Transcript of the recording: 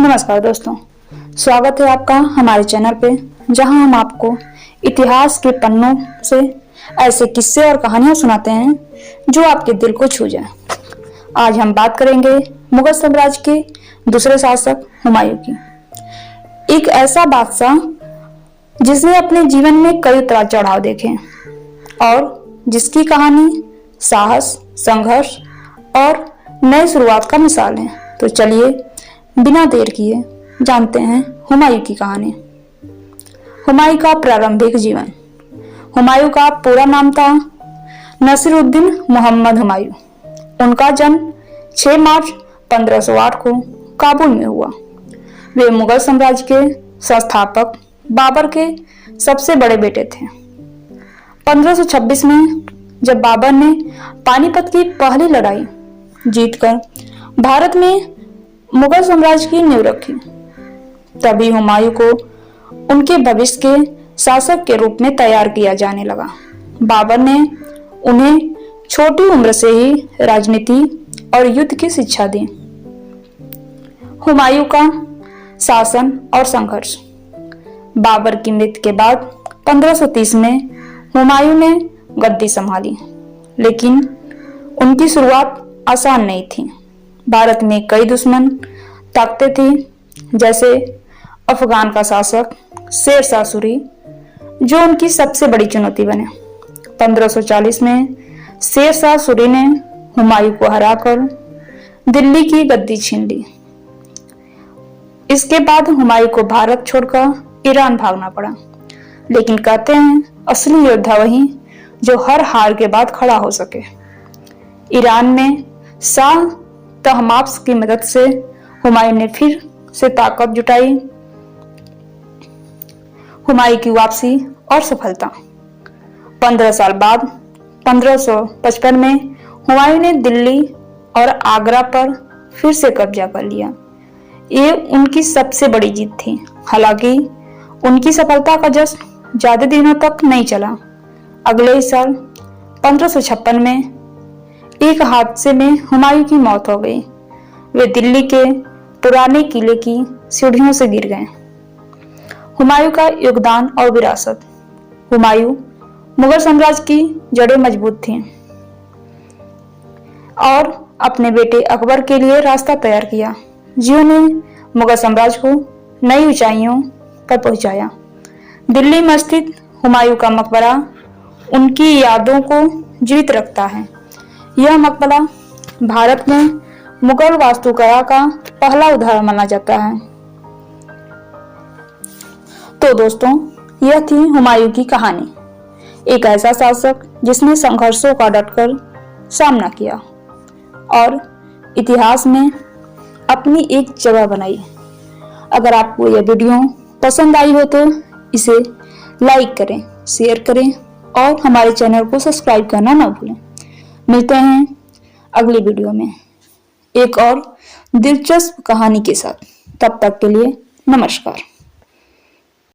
नमस्कार दोस्तों, स्वागत है आपका हमारे चैनल पे, जहां हम आपको इतिहास के पन्नों से ऐसे किस्से और कहानियां सुनाते हैं जो आपके दिल को छू जाए। आज हम बात करेंगे मुगल साम्राज्य के दूसरे शासक हुमायूं की। एक ऐसा बादशाह जिसने अपने जीवन में कई उतार चढ़ाव देखे और जिसकी कहानी साहस, संघर्ष और नई शुरुआत का मिसाल है। तो चलिए बिना देर किए जानते हैं हुमायूं की कहानी। हुमायूं का प्रारंभिक जीवन। हुमायूं का पूरा नाम था नसीरुद्दीन मोहम्मद हुमायूं। उनका जन्म 6 मार्च 1508 को काबुल में हुआ। वे मुगल साम्राज्य के संस्थापक बाबर के सबसे बड़े बेटे थे। 1526 में जब बाबर ने पानीपत की पहली लड़ाई जीतकर भारत में मुगल साम्राज्य की नींव रखी, तभी हुमायूं को उनके भविष्य के शासक के रूप में तैयार किया जाने लगा। बाबर ने उन्हें छोटी उम्र से ही राजनीति और युद्ध की शिक्षा दी। हुमायूं का शासन और संघर्ष। बाबर की मृत्यु के बाद 1530 में हुमायूं ने गद्दी संभाली, लेकिन उनकी शुरुआत आसान नहीं थी। भारत में कई दुश्मन ताकतें थी, जैसे अफगान का शासक शेर शाह सूरी, जो उनकी सबसे बड़ी चुनौती बने। 1540 में शेर शाह सूरी ने हुमायूं को हराकर दिल्ली की गद्दी छीन ली। इसके बाद हुमायूं को भारत छोड़कर ईरान भागना पड़ा, लेकिन कहते हैं असली योद्धा वही जो हर हार के बाद खड़ा हो सके। ईरान में शाह तहमास्प की मदद से हुमायूं ने फिर से ताकत जुटाई। हुमायूं की वापसी और सफलता। 15 साल बाद 1555 में हुमायूं ने दिल्ली और आगरा पर फिर से कब्जा कर लिया। ये उनकी सबसे बड़ी जीत थी। हालांकि उनकी सफलता का जश्न ज्यादा दिनों तक नहीं चला। अगले ही साल 1556 में एक हादसे में हुमायूं की मौत हो गई। वे दिल्ली के पुराने किले की सीढ़ियों से गिर गए। हुमायूं का योगदान और विरासत। हुमायूं मुगल साम्राज्य की जड़ें मजबूत थीं और अपने बेटे अकबर के लिए रास्ता तैयार किया, जिन्होंने मुगल साम्राज्य को नई ऊंचाइयों पर पहुंचाया। दिल्ली में स्थित हुमायूं का मकबरा उनकी यादों को जीवित रखता है। यह मकबरा भारत में मुगल वास्तुकला का पहला उदाहरण माना जाता है। तो दोस्तों, यह थी हुमायूं की कहानी। एक ऐसा शासक जिसने संघर्षों का डटकर सामना किया और इतिहास में अपनी एक जगह बनाई। अगर आपको यह वीडियो पसंद आई हो तो इसे लाइक करें, शेयर करें और हमारे चैनल को सब्सक्राइब करना ना भूलें। मिलते हैं अगली वीडियो में एक और दिलचस्प कहानी के साथ। तब तक के लिए नमस्कार।